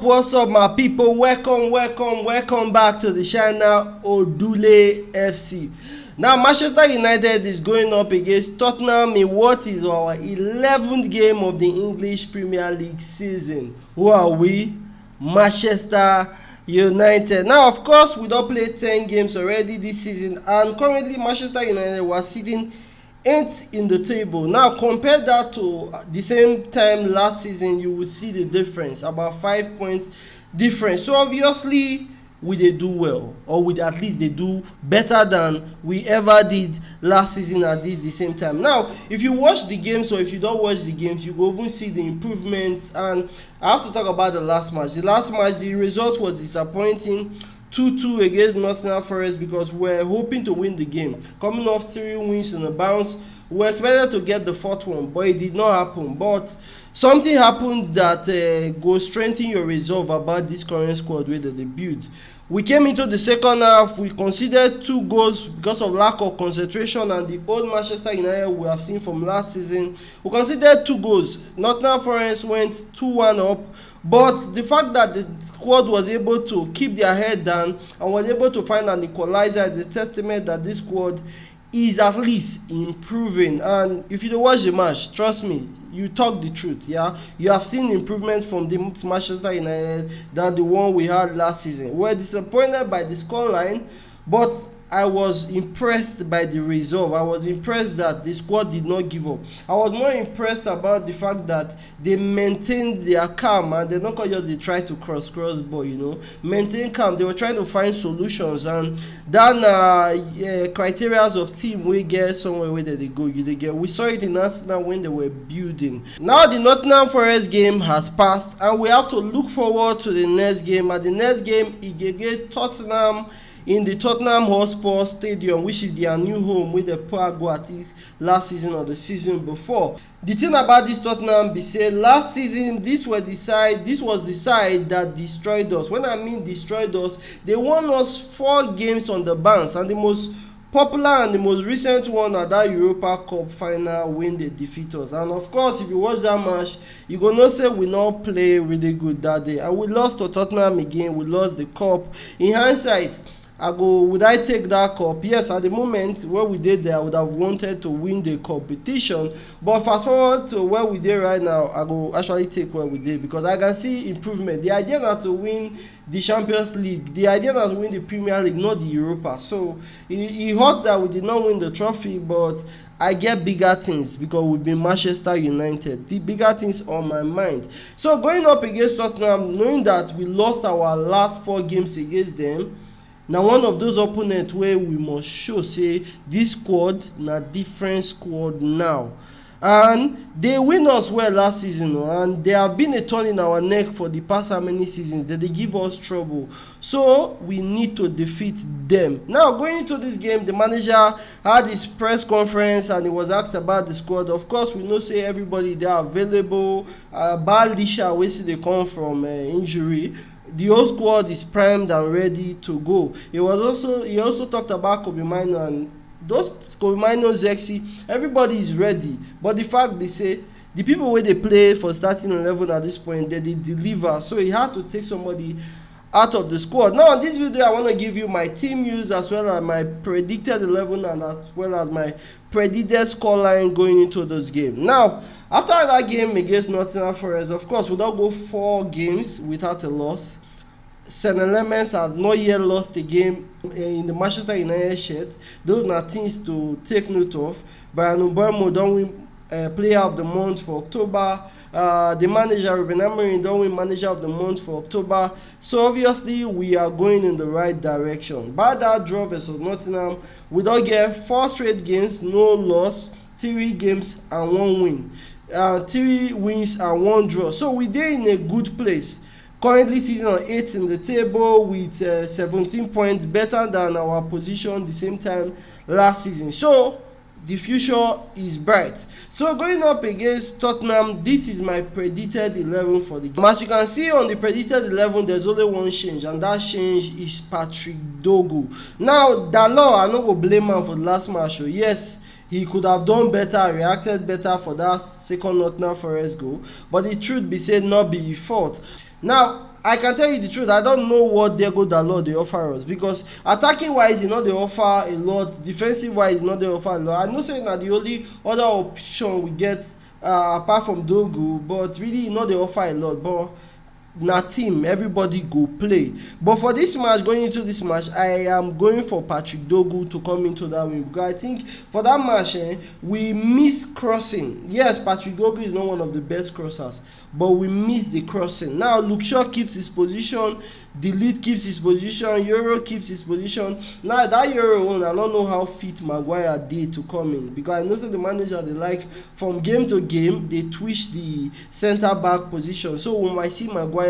what's up my people? Welcome back to the channel yesodulefc. Now Manchester United is going up against Tottenham in what is our 11th game of the English Premier League season. Who are we? Manchester United. Now of course we don't play 10 games already this season, and currently Manchester United was sitting 8th in the table. Now compare that to the same time last season, you will see the difference, about 5 points difference. So obviously we dey do well, or we at least they do better than we ever did last season at this the same time. Now if you watch the games, or if you don't watch the games, you go even see the improvements. And I have to talk about the last match. The result was disappointing. 2-2 against Nottingham Forest, because we're hoping to win the game. Coming off 3 wins in a bounce, we were expected to get the 4th one, but it did not happen. But something happened that go strengthen your resolve about this current squad with the debut. We came into the second half, we conceded 2 goals because of lack of concentration, and the old Manchester United we have seen from last season. We conceded 2 goals. Nottingham Forest went 2-1 up, but the fact that the squad was able to keep their head down and was able to find an equalizer is a testament that this squad is at least improving. And if you don't watch the match, trust me, you talk the truth. Yeah, you have seen improvement from the Manchester United than the one we had last season. We're disappointed by the scoreline, but I was impressed by the resolve. I was impressed that the squad did not give up. I was more impressed about the fact that they maintained their calm, and they're not just they try to cross ball, you know. Maintain calm. They were trying to find solutions, and then criteria of team we get somewhere where they go. They get. We saw it in Arsenal when they were building. Now the Nottingham Forest game has passed, and we have to look forward to the next game. And the next game is against Tottenham in the Tottenham Hotspur Stadium, which is their new home with the Paraguay last season or the season before. The thing about this Tottenham be say last season this was the side that destroyed us. When I mean destroyed us, they won us 4 games on the bounce, and the most popular and the most recent one at that Europa Cup final when they defeat us. And of course, if you watch that match, you gonna say we not play really good that day, and we lost to Tottenham again. We lost the cup. In hindsight, would I take that cup? Yes, at the moment where we did there, I would have wanted to win the competition. But fast forward to where we did right now, I go actually take where we did, because I can see improvement. The idea not to win the Champions League, the idea not to win the Premier League, not the Europa. So it hurt that we did not win the trophy, but I get bigger things because we've been Manchester United. The bigger things on my mind. So going up against Tottenham, knowing that we lost our last 4 games against them, now one of those opponents where we must show say this squad na different squad now. And they win us well last season, and they have been a thorn in our neck for the past how many seasons that they give us trouble. So we need to defeat them. Now going into this game, the manager had his press conference and he was asked about the squad. Of course, we know say everybody they are available. Balisha, where they come from injury. The whole squad is primed and ready to go. He also talked about Kobe Mino, and those Kobe Mino, Zexi, everybody is ready. But the fact they say the people where they play for starting 11 at this point, they deliver. So he had to take somebody out of the squad. Now in this video, I want to give you my team use as well as my predicted 11 and as well as my predicted scoreline going into this game. Now, after that game against Nottingham Forest, of course, we don't go 4 games without a loss. St. Elements have not yet lost a game in the Manchester United shirt. Those are things to take note of. Mbeumo don't win Player of the Month for October. The manager, Rúben Amorim, don't win Manager of the Month for October. So obviously we are going in the right direction. By that draw versus Nottingham, we don't get 4 straight games, no loss, 3 games and 1 win. 3 wins and 1 draw. So we're in a good place. Currently sitting on 8th in the table with 17 points, better than our position the same time last season. So the future is bright. So going up against Tottenham, this is my predicted 11 for the game. As you can see on the predicted 11, there's only one change, and that change is Patrick Dorgu. Now, Dalot, I'm not going to blame him for the last match. So yes, he could have done better, reacted better for that second Nottingham Forest goal, but the truth be said, not be his fault. Now, I can tell you the truth, I don't know what Dorgu Dalot they offer us, because attacking wise they offer a lot, defensive wise they offer a lot. I know saying that the only other option we get apart from Dorgu, but really they offer a lot. But na team, everybody go play. But for this match, going into this match, I am going for Patrick Dorgu to come into that win, because I think for that match we miss crossing. Yes, Patrick Dorgu is not one of the best crossers, but we miss the crossing. Now Luke Shaw keeps his position, Delete keeps his position, Euro keeps his position. Now that Euro one, I don't know how fit Maguire did to come in, because I know that the manager, they like from game to game they twitch the center back position, so we might see Maguire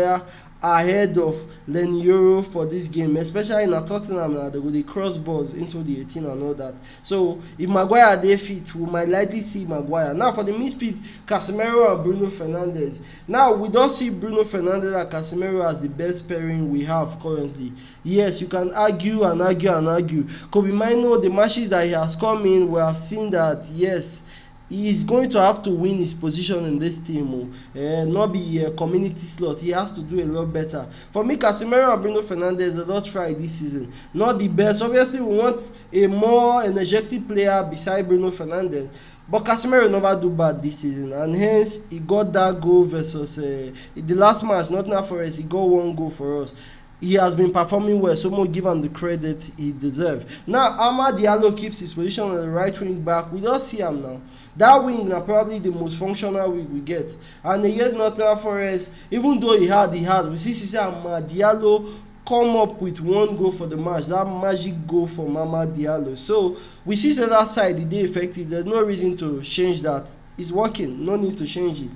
ahead of Len Euro for this game, especially in Tottenham. Now they cross balls into the 18 and all that. So if Maguire they fit, we might likely see Maguire. Now for the midfield, Casemiro and Bruno Fernandes. Now we don't see Bruno Fernandes and Casemiro as the best pairing we have currently. Yes, you can argue and argue and argue. Kobe Mino, the matches that he has come in, we have seen that yes, he is going to have to win his position in this team, not be a community slot. He has to do a lot better. For me, Casemiro and Bruno Fernandes, they don't try this season. Not the best. Obviously, we want a more energetic player beside Bruno Fernandes. But Casemiro never do bad this season, and hence he got that goal versus the last match, Nottingham Forest. He got one goal for us. He has been performing well, so we'll give him the credit he deserves. Now, Amad Diallo keeps his position on the right wing back. We don't see him now. That wing is probably the most functional wing we get. And against Nottingham Forest, even though he had, we see Amad Diallo come up with one goal for the match. That magic goal from Amad Diallo. So we see that side, the day effective. There's no reason to change that. It's working. No need to change it.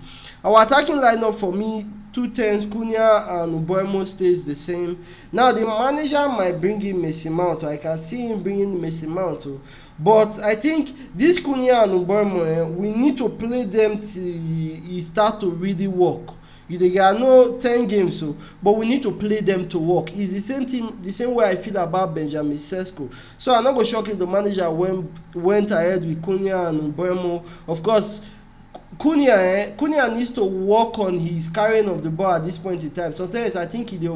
Our attacking lineup for me, 2 Cunha and Mbeumo stays the same. Now the manager might bring in Mason Mount. I can see him bringing Mason Mount. But I think this Cunha and Mbeumo, we need to play them till he start to really work. They are no 10 games, but we need to play them to work. It's the same thing, the same way I feel about Benjamin Sesko. So I'm not going to shock if the manager went ahead with Cunha and Mbeumo. Of course, Cunha needs to work on his carrying of the ball at this point in time. Sometimes I think he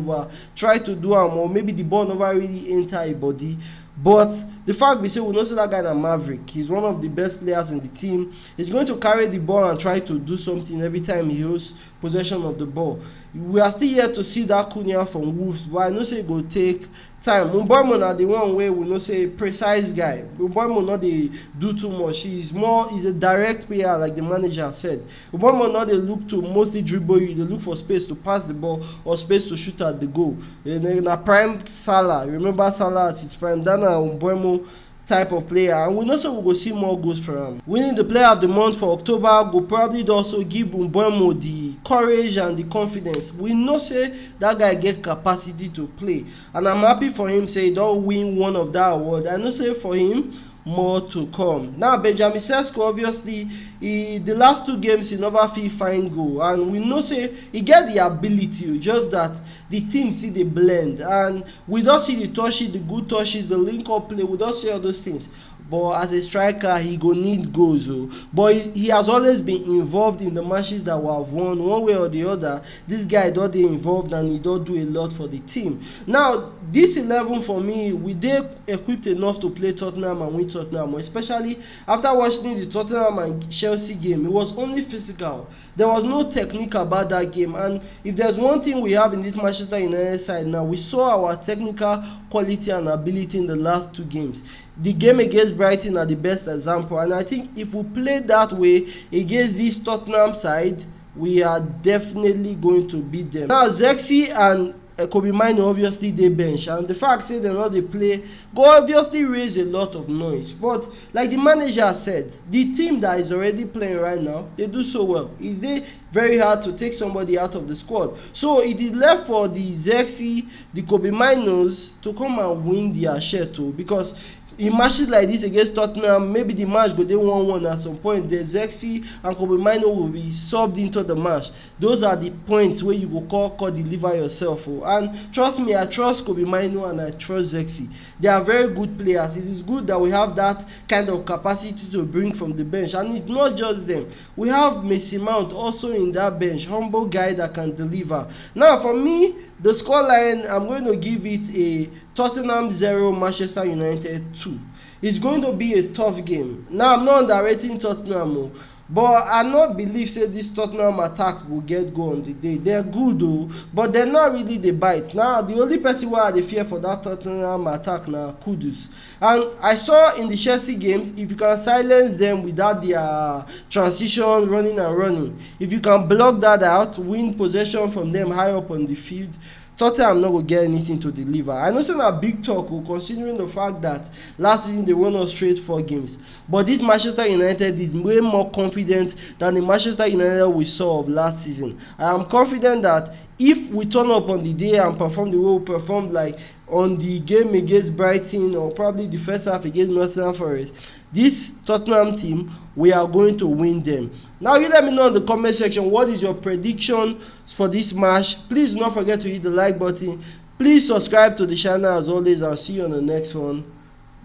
try to do or maybe the ball never really enter his body. But the fact we say we know that guy is Maverick. He's one of the best players in the team. He's going to carry the ball and try to do something every time he holds possession of the ball. We are still yet to see that Cunha from Wolves, but I know say it will take time. Mbeumo na the one way we know say precise guy. Mbeumo not they do too much. He's a direct player, like the manager said. Mbeumo not they look to mostly dribble you. They look for space to pass the ball or space to shoot at the goal. In a prime Salah, remember Salah at his prime. Then Mbeumo type of player, and we know so we go see more goals from him. Winning the player of the month for October will probably also give Mbeumo the courage and the confidence. We know say that guy get capacity to play, and I'm happy for him say he don't win one of that award. I know say for him more to come. Now Benjamin Sesko, obviously the last 2 games he never fit find goal, and we know say he get the ability, just that the team see the blend, and we don't see the touches, the good touches, the link up play. We don't see all those things. But as a striker, he go need goals. But he has always been involved in the matches that we have won one way or the other. This guy don't dey involved, and he don't do a lot for the team. Now this 11 for me, we dey equipped enough to play Tottenham and win Tottenham, especially after watching the Tottenham and Chelsea game. It was only physical. There was no technique about that game, and if there's one thing we have in this Manchester United side now, we saw our technical quality and ability in the last 2 games. The game against Brighton are the best example, and I think if we play that way against this Tottenham side, we are definitely going to beat them. Now Zexi and Kobe Mino obviously they bench, and the fact say they not they play go obviously raise a lot of noise. But like the manager said, the team that is already playing right now, they do so well. It's very hard to take somebody out of the squad. So it is left for the Zexi, the Kobe Minos to come and win their share too, because in matches like this against Tottenham, maybe the match go they 1-1 at some point. The Zexi and Kobe Mino will be subbed into the match. Those are the points where you go call deliver yourself. And trust me, I trust Kobe Mino and I trust Zexi. They are very good players. It is good that we have that kind of capacity to bring from the bench. And it's not just them. We have Mason Mount also in that bench, humble guy that can deliver. Now for me, The scoreline, I'm going to give it a Tottenham 0, Manchester United 2. It's going to be a tough game. Now, I'm not underrating Tottenham, but I not believe say this Tottenham attack will get goal on the day. They're good though, but they're not really the bite. Now, the only person who I fear for that Tottenham attack now, Kudus. And I saw in the Chelsea games, if you can silence them without their transition, running and running, if you can block that out, win possession from them high up on the field, Tottenham not going to get anything to deliver. I know it's not a big talk, considering the fact that last season they won us straight 4 games. But this Manchester United is way more confident than the Manchester United we saw of last season. I am confident that if we turn up on the day and perform the way we performed, like on the game against Brighton or probably the first half against Nottingham Forest, this Tottenham team, we are going to win them. Now, you let me know in the comment section what is your prediction for this match. Please do not forget to hit the like button. Please subscribe to the channel as always. I'll see you on the next one.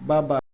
Bye bye.